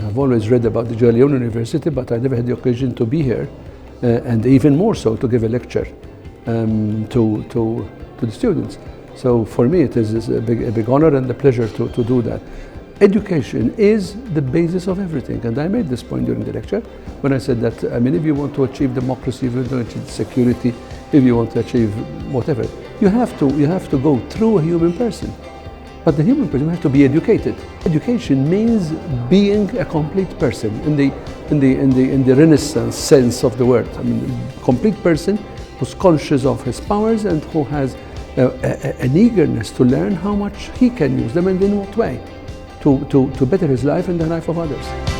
I've always read about the Jagiellonian University, but I never had the occasion to be here, and even more so to give a lecture to the students. So for me it is a big honor and a pleasure to do that. Education is the basis of everything, and I made this point during the lecture when I said that, I mean, if you want to achieve democracy, if you want to achieve security, if you want to achieve whatever, you have to go through a human person. But the human person has to be educated. Education means being a complete person in the Renaissance sense of the word. I mean, a complete person who's conscious of his powers and who has an eagerness to learn how much he can use them and in what way to better his life and the life of others.